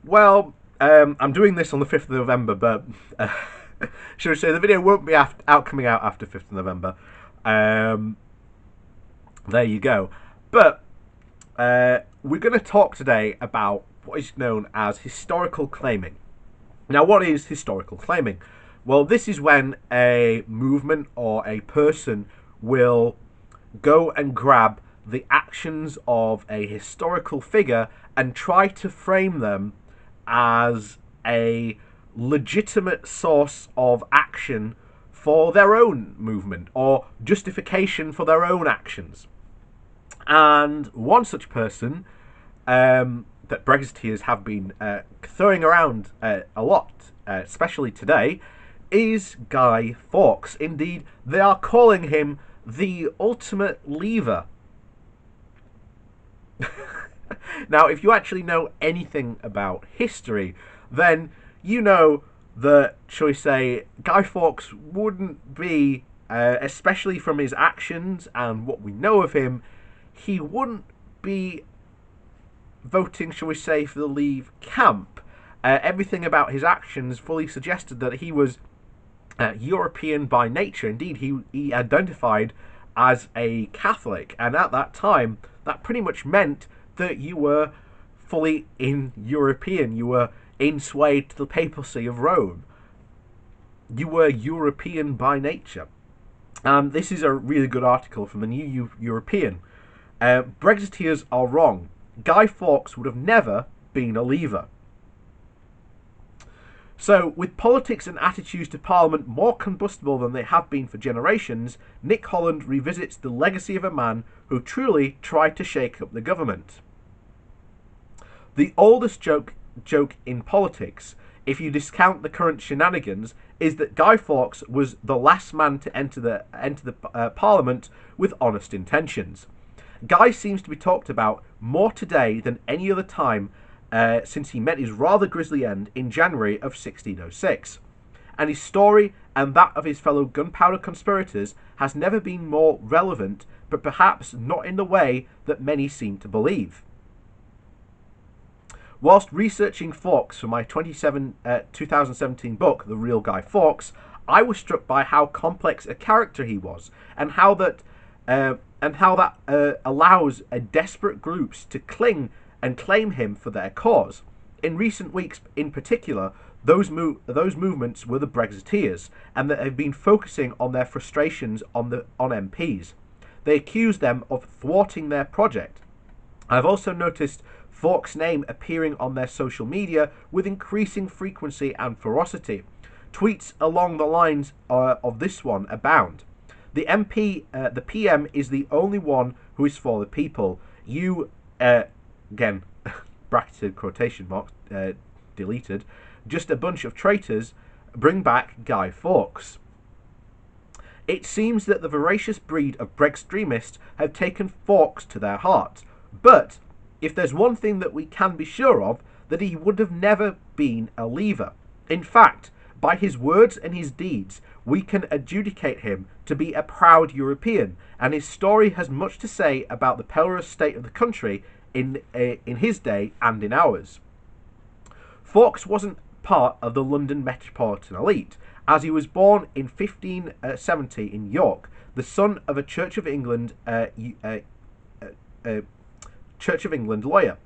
Well, I'm doing this on the 5th of November, but should I say the video won't be coming out after 5th of November. Um, there you go. But we're going to talk today about what is known as historical claiming. Now, what is historical claiming? Well, this is when a movement or a person will go and grab the actions of a historical figure and try to frame them as a legitimate source of action for their own movement or justification for their own actions. And one such person that Brexiteers have been throwing around a lot, especially today, is Guy Fawkes. Indeed, they are calling him the ultimate leaver. Now, if you actually know anything about history, then you know that, shall we say, Guy Fawkes wouldn't be, especially from his actions and what we know of him, he wouldn't be voting, shall we say, for the Leave camp. Everything about his actions fully suggested that he was European by nature. Indeed, he identified as a Catholic, and at that time, that pretty much meant that you were fully in European. You were enswayed to the papacy of Rome. You were European by nature. And this is a really good article from the New European. Brexiteers are wrong. Guy Fawkes would have never been a leaver. So, with politics and attitudes to Parliament more combustible than they have been for generations, Nick Holland revisits the legacy of a man who truly tried to shake up the government. The oldest joke in politics, if you discount the current shenanigans, is that Guy Fawkes was the last man to enter the Parliament with honest intentions. Guy seems to be talked about more today than any other time since he met his rather grisly end in January of 1606. And his story and that of his fellow gunpowder conspirators has never been more relevant, but perhaps not in the way that many seem to believe. Whilst researching Fawkes for my 2017 book, The Real Guy Fawkes, I was struck by how complex a character he was, and how that allows desperate groups to cling and claim him for their cause. In recent weeks, in particular, those movements were the Brexiteers, and that have been focusing on their frustrations on MPs. They accused them of thwarting their project. I've also noticed Fawkes' name appearing on their social media with increasing frequency and ferocity. Tweets along the lines of this one abound. The PM is the only one who is for the people. You, again, bracketed quotation marks, deleted, just a bunch of traitors, bring back Guy Fawkes. It seems that the voracious breed of Brextremists have taken Fawkes to their hearts, but if there's one thing that we can be sure of, that he would have never been a leaver. In fact, by his words and his deeds, we can adjudicate him to be a proud European, and his story has much to say about the perilous state of the country in his day and in ours. Fawkes wasn't part of the London metropolitan elite, as he was born in 1570 in York, the son of a Church of England lawyer.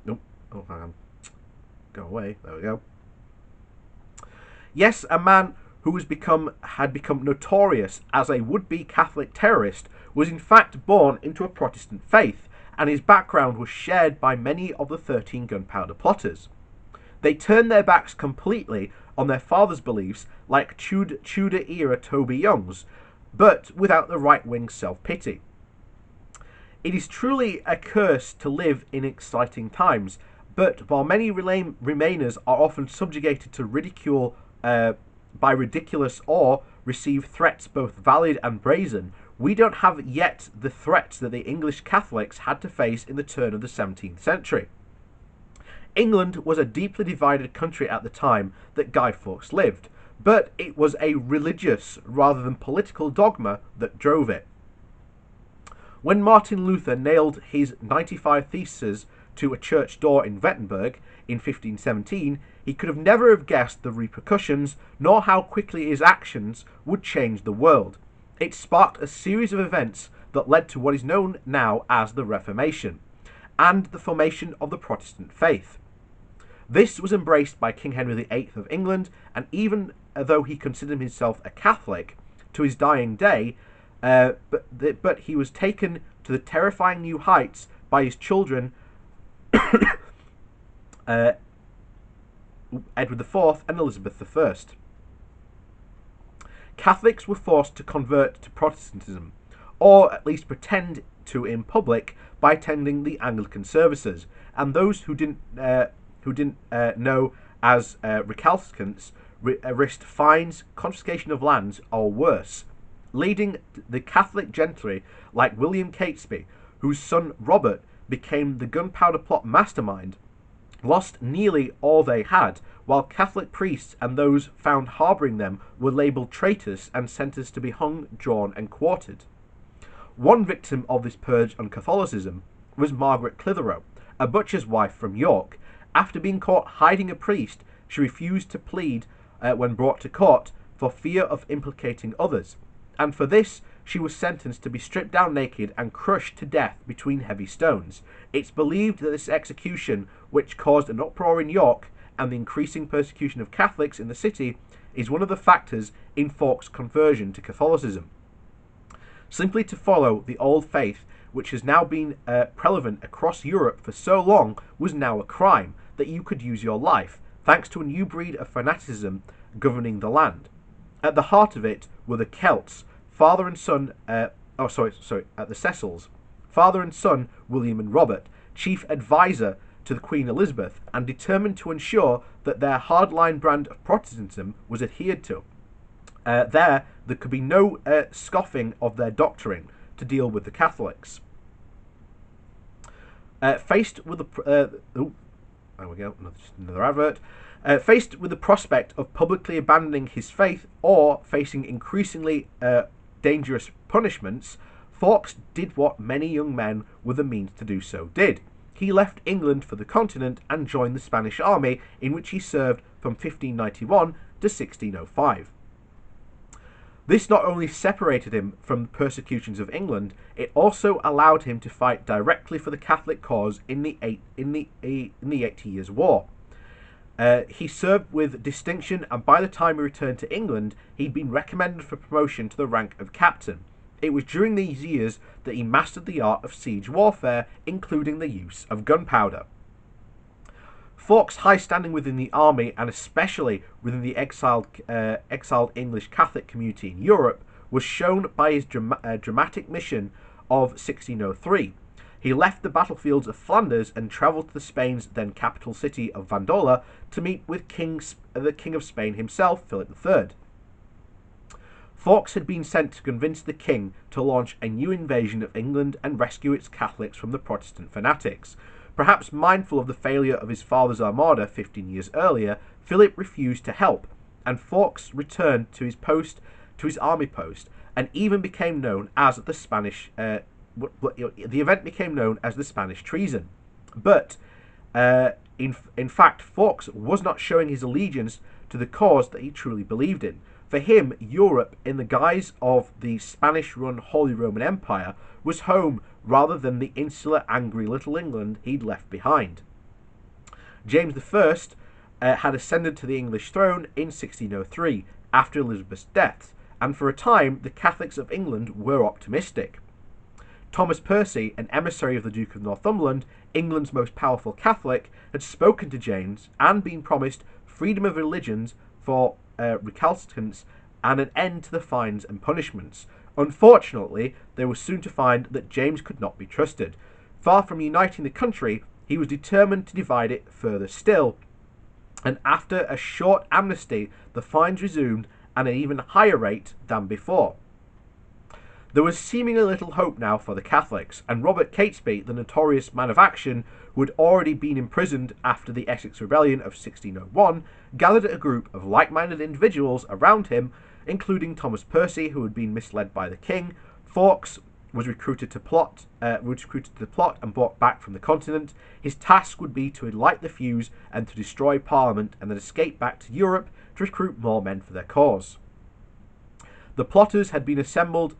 Nope. Oh, hang on. Go away. There we go. Yes, a man who had become notorious as a would-be Catholic terrorist was in fact born into a Protestant faith, and his background was shared by many of the 13 gunpowder plotters. They turned their backs completely on their father's beliefs, like Tudor-era Toby Young's, but without the right-wing self-pity. It is truly a curse to live in exciting times, but while many Remainers are often subjugated to ridicule by ridiculous or receive threats both valid and brazen, we don't have yet the threats that the English Catholics had to face in the turn of the 17th century. England was a deeply divided country at the time that Guy Fawkes lived, but it was a religious rather than political dogma that drove it. When Martin Luther nailed his 95 Theses to a church door in Wittenberg in 1517, he could have never have guessed the repercussions, nor how quickly his actions would change the world. It sparked a series of events that led to what is known now as the Reformation, and the formation of the Protestant faith. This was embraced by King Henry VIII of England, and even though he considered himself a Catholic to his dying day, but he was taken to the terrifying new heights by his children, Edward IV and Elizabeth I. Catholics were forced to convert to Protestantism, or at least pretend to in public, by attending the Anglican services, and those who didn't know as recalcitrants risked fines, confiscation of lands, or worse, leading the Catholic gentry like William Catesby, whose son Robert became the gunpowder plot mastermind, lost nearly all they had, while Catholic priests and those found harbouring them were labelled traitors and sentenced to be hung, drawn and quartered. One victim of this purge on Catholicism was Margaret Clitheroe, a butcher's wife from York. After being caught hiding a priest, she refused to plead when brought to court for fear of implicating others, and for this she was sentenced to be stripped down naked and crushed to death between heavy stones. It's believed that this execution, which caused an uproar in York and the increasing persecution of Catholics in the city, is one of the factors in Fawkes' conversion to Catholicism. Simply to follow the old faith, which has now been prevalent across Europe for so long, was now a crime that you could use your life, thanks to a new breed of fanaticism governing the land. At the heart of it were the Celts, father and son, the Cecils, father and son William and Robert, chief advisor to the Queen Elizabeth, and determined to ensure that their hardline brand of Protestantism was adhered to. There could be no scoffing of their doctrine to deal with the Catholics. Faced with the there we go, another advert. Faced with the prospect of publicly abandoning his faith or facing increasingly dangerous punishments, Fawkes did what many young men with the means to do so did. He left England for the continent and joined the Spanish army, in which he served from 1591 to 1605. This not only separated him from the persecutions of England, it also allowed him to fight directly for the Catholic cause in the 80 Years' War. He served with distinction, and by the time he returned to England, he'd been recommended for promotion to the rank of captain. It was during these years that he mastered the art of siege warfare, including the use of gunpowder. Fawkes' high standing within the army, and especially within the exiled English Catholic community in Europe, was shown by his dramatic mission of 1603. He left the battlefields of Flanders and travelled to Spain's then capital city of Vandola to meet with the King of Spain himself, Philip III. Fawkes had been sent to convince the king to launch a new invasion of England and rescue its Catholics from the Protestant fanatics. Perhaps mindful of the failure of his father's armada 15 years earlier, Philip refused to help, and Fawkes returned to his army post, and even became known as the Spanish. The event became known as the Spanish treason. But in fact, Fawkes was not showing his allegiance to the cause that he truly believed in. For him, Europe, in the guise of the Spanish-run Holy Roman Empire, was home rather than the insular, angry little England he'd left behind. James I had ascended to the English throne in 1603, after Elizabeth's death, and for a time the Catholics of England were optimistic. Thomas Percy, an emissary of the Duke of Northumberland, England's most powerful Catholic, had spoken to James and been promised freedom of religions for recalcitrants and an end to the fines and punishments. Unfortunately, they were soon to find that James could not be trusted. Far from uniting the country, he was determined to divide it further still, and after a short amnesty, the fines resumed at an even higher rate than before. There was seemingly little hope now for the Catholics, and Robert Catesby, the notorious man of action, who had already been imprisoned after the Essex Rebellion of 1601, gathered a group of like-minded individuals around him, including Thomas Percy, who had been misled by the king, Fawkes, was recruited to plot and brought back from the continent. His task would be to light the fuse and to destroy Parliament, and then escape back to Europe to recruit more men for their cause. The plotters had been assembled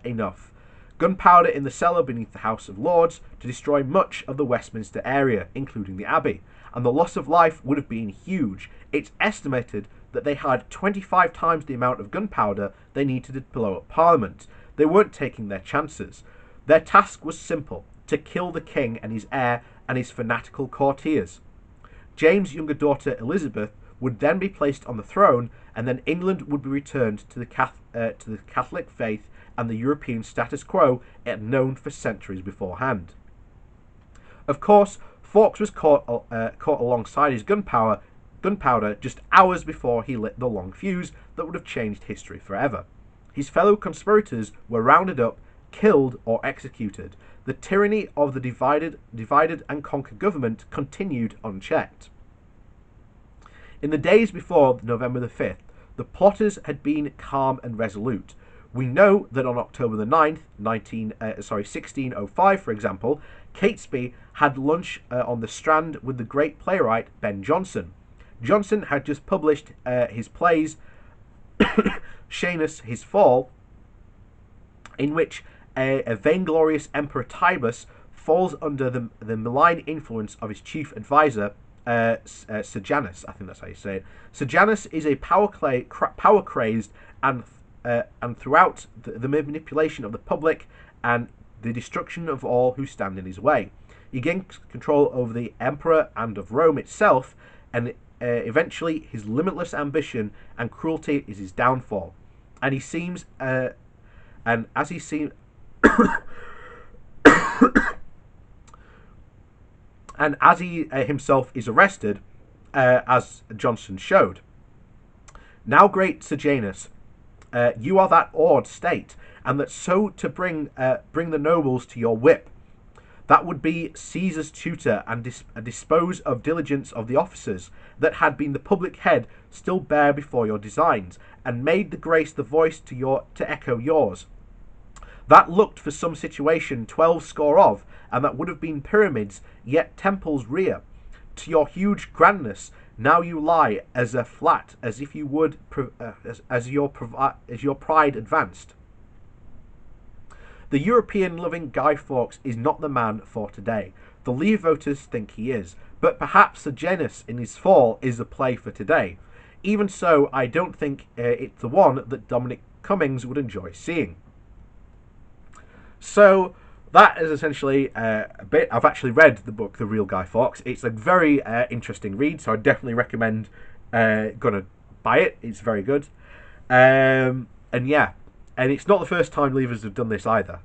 enough gunpowder in the cellar beneath the House of Lords to destroy much of the Westminster area, including the Abbey, and the loss of life would have been huge. It's estimated that they had 25 times the amount of gunpowder they needed to blow up Parliament. They weren't taking their chances. Their task was simple: to kill the king and his heir and his fanatical courtiers. James' younger daughter Elizabeth would then be placed on the throne, and then England would be returned to the Catholic faith and the European status quo it had known for centuries beforehand. Of course, Fawkes was caught alongside his gunpowder just hours before he lit the long fuse that would have changed history forever. His fellow conspirators were rounded up, killed, or executed. The tyranny of the divided and conquered government continued unchecked. In the days before November the 5th, the plotters had been calm and resolute. We know that on October the 9th, 1605, for example, Catesby had lunch on the Strand with the great playwright Ben Jonson. Jonson had just published his plays Shanus, His Fall, in which a vainglorious Emperor Titus falls under the malign influence of his chief advisor, Sejanus. I think that's how you say it. Sejanus is a power-crazed and throughout the manipulation of the public and the destruction of all who stand in his way. He gains control over the emperor and of Rome itself, and eventually his limitless ambition and cruelty is his downfall. And he seems, and as he seems, and as he himself is arrested, as Jonson showed. Now, great Sejanus, you are that awed state, and that so to bring the nobles to your whip. That would be Caesar's tutor, and dispose of diligence of the officers that had been the public head still bare before your designs, and made the grace the voice to echo yours. That looked for some situation 12 score of, and that would have been pyramids, yet temples rear. To your huge grandness now you lie as a flat, as if you would as your pride advanced. The European-loving Guy Fawkes is not the man for today. The Leave voters think he is, but perhaps Sejanus in his fall is the play for today. Even so, I don't think it's the one that Dominic Cummings would enjoy seeing. So that is essentially a bit. I've actually read the book, The Real Guy Fawkes. It's a very interesting read, so I definitely recommend gonna buy it. It's very good. And yeah, and it's not the first time Leavers have done this either.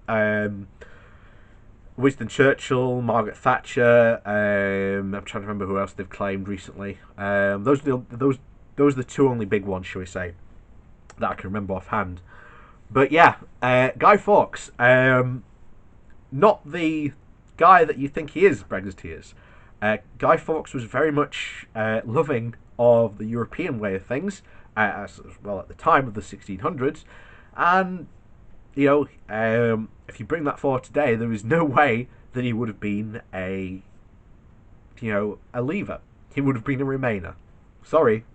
Winston Churchill, Margaret Thatcher. I'm trying to remember who else they've claimed recently. Those are the two only big ones, shall we say, that I can remember offhand. But yeah, Guy Fawkes, not the guy that you think he is, Brexiteers. Guy Fawkes was very much loving of the European way of things, as well at the time of the 1600s. And, you know, if you bring that forward today, there is no way that he would have been a Leaver. He would have been a Remainer. Sorry.